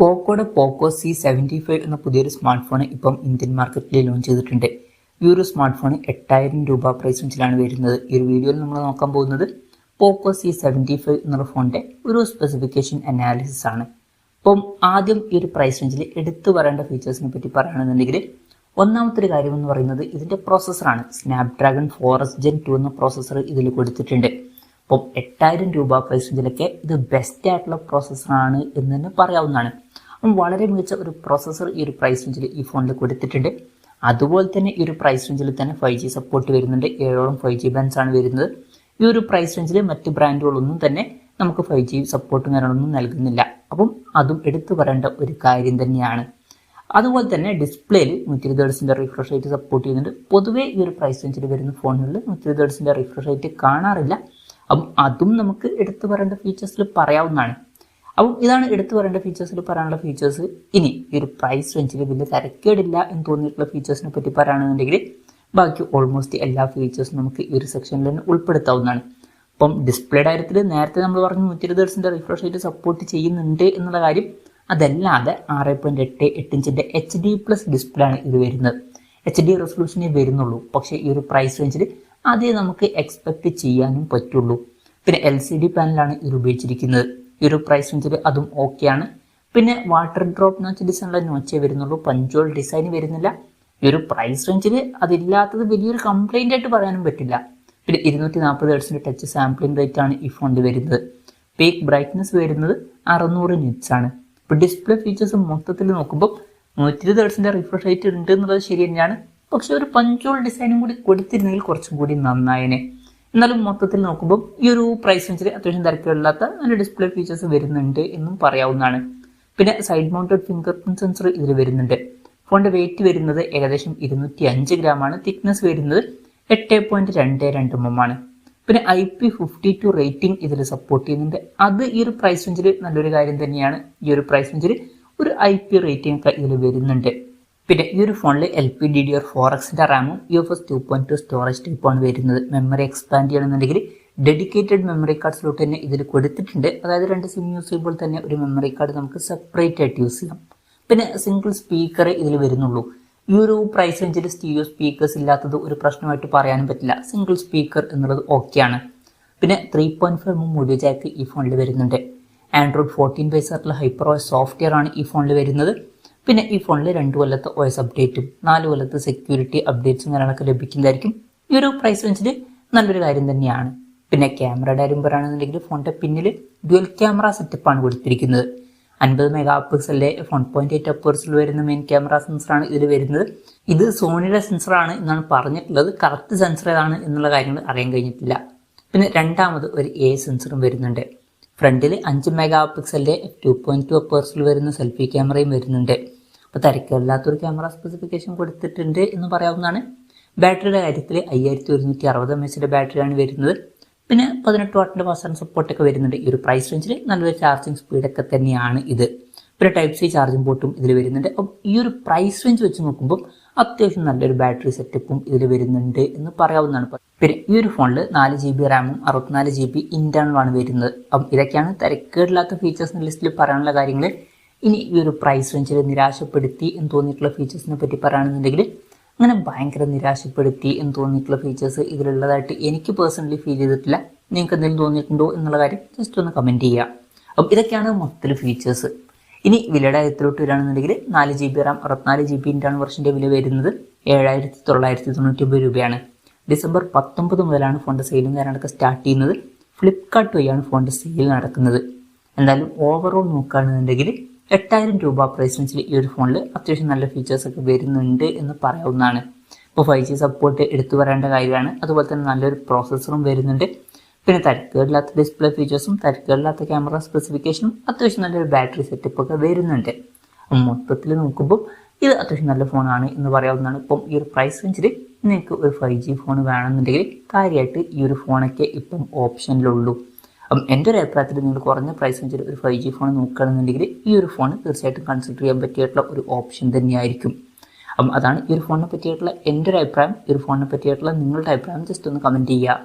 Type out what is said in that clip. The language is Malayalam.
പോക്കോയുടെ പോക്കോ C75 എന്ന പുതിയൊരു സ്മാർട്ട് ഫോൺ ഇപ്പം ഇന്ത്യൻ മാർക്കറ്റിൽ ലോഞ്ച് ചെയ്തിട്ടുണ്ട്. ഈ ഒരു സ്മാർട്ട് ഫോൺ 8000 രൂപ പ്രൈസ് റേഞ്ചിലാണ് വരുന്നത്. ഈ ഒരു വീഡിയോയിൽ നമ്മൾ നോക്കാൻ പോകുന്നത് പോക്കോ C75 എന്നുള്ള ഫോണിന്റെ ഒരു സ്പെസിഫിക്കേഷൻ അനാലിസിസ് ആണ്. അപ്പം ആദ്യം ഈ ഒരു പ്രൈസ് റേഞ്ചിൽ എടുത്തു പറയേണ്ട ഫീച്ചേഴ്സിനെ പറ്റി പറയുകയാണെന്നുണ്ടെങ്കിൽ ഒന്നാമത്തെ ഒരു കാര്യം എന്ന് പറയുന്നത് ഇതിന്റെ പ്രോസസ്സറാണ്. സ്നാപ്ഡ്രാഗൺ 4S Gen 2 എന്ന പ്രോസസ്സർ ഇതിൽ കൊടുത്തിട്ടുണ്ട്. അപ്പം 8000 രൂപ പ്രൈസ് റേഞ്ചിലൊക്കെ ഇത് ബെസ്റ്റ് ആയിട്ടുള്ള പ്രോസസ്സറാണ് എന്ന് തന്നെ പറയാവുന്നതാണ്. അപ്പം വളരെ മികച്ച ഒരു പ്രോസസ്സർ ഈ ഒരു പ്രൈസ് റേഞ്ചിൽ ഈ ഫോണിൽ കൊടുത്തിട്ടുണ്ട്. അതുപോലെ തന്നെ ഈ ഒരു പ്രൈസ് റേഞ്ചിൽ തന്നെ 5G സപ്പോർട്ട് വരുന്നുണ്ട്. 7 5G ബാൻഡ്സ് ആണ് വരുന്നത്. ഈ ഒരു പ്രൈസ് റേഞ്ചിൽ മറ്റ് ബ്രാൻഡുകളൊന്നും തന്നെ നമുക്ക് 5G സപ്പോർട്ടും കാര്യങ്ങളൊന്നും നൽകുന്നില്ല. അപ്പം അതും എടുത്തു പറയേണ്ട ഒരു കാര്യം തന്നെയാണ്. അതുപോലെ തന്നെ ഡിസ്പ്ലേയിൽ 120 Hz റിഫ്രഷ് റേറ്റ് സപ്പോർട്ട് ചെയ്യുന്നുണ്ട്. പൊതുവേ ഈ ഒരു പ്രൈസ് റേഞ്ചിൽ വരുന്ന ഫോണുകളിൽ 120 Hz റിഫ്രഷ് റേറ്റ് കാണാറില്ല. അപ്പം അതും നമുക്ക് എടുത്തു പറയേണ്ട ഫീച്ചേഴ്സിൽ പറയാവുന്നതാണ്. അപ്പം ഇതാണ് എടുത്തു പറയേണ്ട ഫീച്ചേഴ്സിൽ പറയാനുള്ള ഫീച്ചേഴ്സ്. ഇനി ഈ ഒരു പ്രൈസ് റേഞ്ചിൽ വലിയ തരക്കേടില്ല എന്ന് തോന്നിയിട്ടുള്ള ഫീച്ചേഴ്സിനെ പറ്റി പറയുകയാണെന്നുണ്ടെങ്കിൽ ബാക്കി ഓൾമോസ്റ്റ് എല്ലാ ഫീച്ചേഴ്സും നമുക്ക് ഈ ഒരു സെക്ഷനിൽ തന്നെ ഉൾപ്പെടുത്താവുന്നതാണ്. അപ്പം ഡിസ്പ്ലേയുടെ കാര്യത്തിൽ നേരത്തെ നമ്മൾ പറഞ്ഞു 120 Hz റിഫ്രഷ് റേറ്റ് സപ്പോർട്ട് ചെയ്യുന്നുണ്ട് എന്നുള്ള കാര്യം. അതല്ലാതെ 6.88 ഇഞ്ചിന്റെ HD+ ഡിസ്പ്ലേ ആണ് ഇത് വരുന്നത്. HD റെസൊല്യൂഷനേ വരുന്നുള്ളൂ. പക്ഷേ ഈ ഒരു പ്രൈസ് റേഞ്ചിൽ അതേ നമുക്ക് എക്സ്പെക്ട് ചെയ്യാനും പറ്റുള്ളൂ. പിന്നെ LCD പാനലാണ് ഇത് ഉപയോഗിച്ചിരിക്കുന്നത്. ഈ ഒരു പ്രൈസ് റേഞ്ചിൽ അതും ഓക്കെയാണ്. പിന്നെ വാട്ടർ ഡ്രോപ്പ് നോച്ച് ഡിസൈനുള്ള നോച്ചേ വരുന്നുള്ളൂ. പഞ്ചോൾ ഡിസൈൻ വരുന്നില്ല. ഈ ഒരു പ്രൈസ് റേഞ്ചിൽ അതില്ലാത്തത് വലിയൊരു കംപ്ലൈന്റ് ആയിട്ട് പറയാനും പറ്റില്ല. പിന്നെ 240 Hz ടച്ച് സാമ്പിളിംഗ് റേറ്റ് ആണ് ഈ ഫോണിൽ വരുന്നത്. പീക്ക് ബ്രൈറ്റ്നസ് വരുന്നത് 600 nits ആണ്. ഇപ്പോൾ ഡിസ്പ്ലേ ഫീച്ചേഴ്സ് മൊത്തത്തിൽ നോക്കുമ്പോൾ 120 Hz റിഫ്രഷ് റേറ്റ് ഉണ്ട് എന്നുള്ളത് ശരി തന്നെയാണ്. പക്ഷെ ഒരു പഞ്ചോൾ ഡിസൈനും കൂടി കൊടുത്തിരുന്നെങ്കിൽ കുറച്ചും കൂടി നന്നായേനെ. എന്നാലും മൊത്തത്തിൽ നോക്കുമ്പോൾ ഈ ഒരു പ്രൈസ് റേഞ്ചിൽ അത്യാവശ്യം തിരക്കില്ലാത്ത നല്ല ഡിസ്പ്ലേ ഫീച്ചേഴ്സ് വരുന്നുണ്ട് എന്നും പറയാവുന്നതാണ്. പിന്നെ side mounted finger print sensor ഇതിൽ വരുന്നുണ്ട്. ഫോണിന്റെ വെയിറ്റ് വരുന്നത് ഏകദേശം 205 gram ആണ്. തിക്നെസ് വരുന്നത് 8.22 mm ആണ്. പിന്നെ IP52 റേറ്റിംഗ് ഇതിൽ സപ്പോർട്ട് ചെയ്യുന്നുണ്ട്. അത് ഈ ഒരു പ്രൈസ് റേഞ്ചിൽ നല്ലൊരു കാര്യം തന്നെയാണ്. ഈ ഒരു പ്രൈസ് റേഞ്ചിൽ ഒരു IP റേറ്റിംഗ് ഒക്കെ ഇതിൽ വരുന്നുണ്ട്. പിന്നെ ഈ ഒരു ഫോണിൽ LPDDR4X റാമും UFS 2.2 സ്റ്റോറേജ് ടൈപ്പാണ് വരുന്നത്. മെമ്മറി എക്സ്പാൻഡ് ചെയ്യണമെന്നുണ്ടെങ്കിൽ ഡെഡിക്കേറ്റഡ് മെമ്മറി കാർഡ് സ്ലോട്ട് തന്നെ ഇതിൽ കൊടുത്തിട്ടുണ്ട്. അതായത് 2 സിം യൂസ് ചെയ്യുമ്പോൾ തന്നെ ഒരു മെമ്മറി കാർഡ് നമുക്ക് സെപ്പറേറ്റ് ആയിട്ട് യൂസ് ചെയ്യാം. പിന്നെ സിംഗിൾ സ്പീക്കർ ഇതിൽ വരുന്നുള്ളൂ. ഈ ഒരു പ്രൈസ് റേഞ്ചിൽ സ്റ്റീരിയോ സ്പീക്കേഴ്സ് ഇല്ലാത്തത് ഒരു പ്രശ്നമായിട്ട് പറയാനും പറ്റില്ല. സിംഗിൾ സ്പീക്കർ എന്നുള്ളത് ഓക്കെയാണ്. പിന്നെ 3.5 mm ഓഡിയോ ജാക്ക് ഈ ഫോണിൽ വരുന്നുണ്ട്. Android 14 ബേസ് ആയിട്ടുള്ള HyperOS സോഫ്റ്റ്വെയർ ആണ് ഈ ഫോണിൽ വരുന്നത്. പിന്നെ ഈ ഫോണിൽ 2 കൊല്ലത്തെ OS അപ്ഡേറ്റും 4 കൊല്ലത്തെ സെക്യൂരിറ്റി അപ്ഡേറ്റ്സും കാര്യങ്ങളൊക്കെ ലഭിക്കുന്നതായിരിക്കും. ഈ ഒരു പ്രൈസ് റേഞ്ചിൽ നല്ലൊരു കാര്യം തന്നെയാണ്. പിന്നെ ക്യാമറയുടെ കാര്യം പറയുകയാണെന്നുണ്ടെങ്കിൽ ഫോണിന്റെ പിന്നിൽ ഡ്യുവൽ ക്യാമറ സെറ്റപ്പാണ് കൊടുത്തിരിക്കുന്നത്. 50 മെഗാപിക്സലിന്റെ 1.8 അപ്പേഴ്സിൽ വരുന്ന മെയിൻ ക്യാമറ സെൻസറാണ് ഇതിൽ വരുന്നത്. ഇത് സോണിയുടെ സെൻസറാണ് എന്നാണ് പറഞ്ഞിട്ടുള്ളത്. കറക്റ്റ് സെൻസർ ഏതാണ് എന്നുള്ള കാര്യങ്ങൾ അറിയാൻ കഴിഞ്ഞിട്ടില്ല. പിന്നെ രണ്ടാമത് ഒരു സെൻസറും വരുന്നുണ്ട്. ഫ്രണ്ടിൽ 5 മെഗാപിക്സലിന്റെ 2.2 അപ്പേഴ്സിൽ വരുന്ന സെൽഫി ക്യാമറയും വരുന്നുണ്ട്. അപ്പോൾ തിരക്കില്ലാത്തൊരു ക്യാമറ സ്പെസിഫിക്കേഷൻ കൊടുത്തിട്ടുണ്ട് എന്ന് പറയാവുന്നതാണ്. ബാറ്ററിയുടെ കാര്യത്തിൽ 5160 mAh ബാറ്ററിയാണ് വരുന്നത്. പിന്നെ 18 വാട്ടിന്റെ ഫാസ്റ്റ് സപ്പോർട്ടൊക്കെ വരുന്നുണ്ട്. ഈ ഒരു പ്രൈസ് റേഞ്ചിൽ നല്ലൊരു ചാർജിങ് സ്പീഡൊക്കെ തന്നെയാണ് ഇത്. പിന്നെ Type-C ചാർജിംഗ് പോർട്ടും ഇതിൽ വരുന്നുണ്ട്. അപ്പം ഈ ഒരു പ്രൈസ് റേഞ്ച് വെച്ച് നോക്കുമ്പോൾ അത്യാവശ്യം നല്ലൊരു ബാറ്ററി സെറ്റപ്പും ഇതിൽ വരുന്നുണ്ട് എന്ന് പറയാവുന്നതാണ്. പിന്നെ ഈ ഒരു ഫോണിൽ 4 GB റാമും 64 GB ഇന്റേണലാണ് വരുന്നത്. അപ്പം ഇതൊക്കെയാണ് തിരക്കേടില്ലാത്ത ഫീച്ചേഴ്സിന്റെ ലിസ്റ്റിൽ പറയാനുള്ള കാര്യങ്ങൾ. ഇനി ഈ ഒരു പ്രൈസ് റേഞ്ചിൽ നിരാശപ്പെടുത്തി എന്ന് തോന്നിയിട്ടുള്ള ഫീച്ചേഴ്സിനെ പറ്റി പറയുകയാണെന്നുണ്ടെങ്കിൽ അങ്ങനെ ഭയങ്കര നിരാശപ്പെടുത്തി എന്ന് തോന്നിയിട്ടുള്ള ഫീച്ചേഴ്സ് ഇതിലുള്ളതായിട്ട് എനിക്ക് പേഴ്സണലി ഫീൽ ചെയ്തിട്ടില്ല. നിങ്ങൾക്ക് എന്തെങ്കിലും തോന്നിയിട്ടുണ്ടോ എന്നുള്ള കാര്യം ജസ്റ്റ് ഒന്ന് കമൻറ്റ് ചെയ്യുക. അപ്പം ഇതൊക്കെയാണ് മൊത്തത്തിൽ ഫീച്ചേഴ്സ്. ഇനി വിലയുടെ കാര്യത്തിലോട്ട് വരികയാണെന്നുണ്ടെങ്കിൽ 4 GB റാം 64 GB ഇന്റേണൽ വെർഷൻ്റെ വില വരുന്നത് 7999 രൂപയാണ്. ഡിസംബർ 19 മുതലാണ് ഫോണിൻ്റെ സെയിലും കാര്യങ്ങളൊക്കെ സ്റ്റാർട്ട് ചെയ്യുന്നത്. ഫ്ലിപ്കാർട്ട് വഴിയാണ് ഫോണിൻ്റെ സെയിൽ നടക്കുന്നത്. എന്തായാലും ഓവറോൾ നോക്കുകയാണെന്നുണ്ടെങ്കിൽ 8000 രൂപ പ്രൈസ് റേഞ്ചിൽ ഈ ഒരു ഫോണിൽ അത്യാവശ്യം നല്ല ഫീച്ചേഴ്സ് ഒക്കെ വരുന്നുണ്ട് എന്ന് പറയാവുന്നതാണ്. ഇപ്പോൾ 5G സപ്പോർട്ട് എടുത്തു പറയേണ്ട കാര്യമാണ്. അതുപോലെ തന്നെ നല്ലൊരു പ്രോസസ്സറും വരുന്നുണ്ട്. പിന്നെ തിരക്കേടില്ലാത്ത ഡിസ്പ്ലേ ഫീച്ചേഴ്സും തിരക്കേടില്ലാത്ത ക്യാമറ സ്പെസിഫിക്കേഷനും അത്യാവശ്യം നല്ലൊരു ബാറ്ററി സെറ്റപ്പ് ഒക്കെ വരുന്നുണ്ട്. മൊത്തത്തിൽ നോക്കുമ്പോൾ ഇത് അത്യാവശ്യം നല്ല ഫോണാണ് എന്ന് പറയാവുന്നതാണ്. ഇപ്പം ഈ ഒരു പ്രൈസ് റേഞ്ചിൽ നിങ്ങൾക്ക് ഒരു 5G ഫോൺ വേണമെന്നുണ്ടെങ്കിൽ കാര്യമായിട്ട് ഈ ഒരു ഫോണൊക്കെ ഇപ്പം ഓപ്ഷനിലുള്ളൂ. അപ്പം എൻ്റെ ഒരു അഭിപ്രായത്തിൽ നിങ്ങൾ കുറഞ്ഞ പ്രൈസ് റേഞ്ചിൽ ഒരു 5G ഫോൺ നോക്കുകയാണെന്നുണ്ടെങ്കിൽ ഈ ഒരു ഫോൺ തീർച്ചയായിട്ടും കൺസിഡർ ചെയ്യാൻ പറ്റിയിട്ടുള്ള ഒരു ഓപ്ഷൻ തന്നെയായിരിക്കും. അപ്പം അതാണ് ഈ ഒരു ഫോണിനെ പറ്റിയിട്ടുള്ള എൻ്റെ ഒരു അഭിപ്രായം. ഈ ഒരു ഫോണിനെ പറ്റിയിട്ടുള്ള നിങ്ങളുടെ അഭിപ്രായം ജസ്റ്റ് ഒന്ന് കമൻറ്റ് ചെയ്യുക.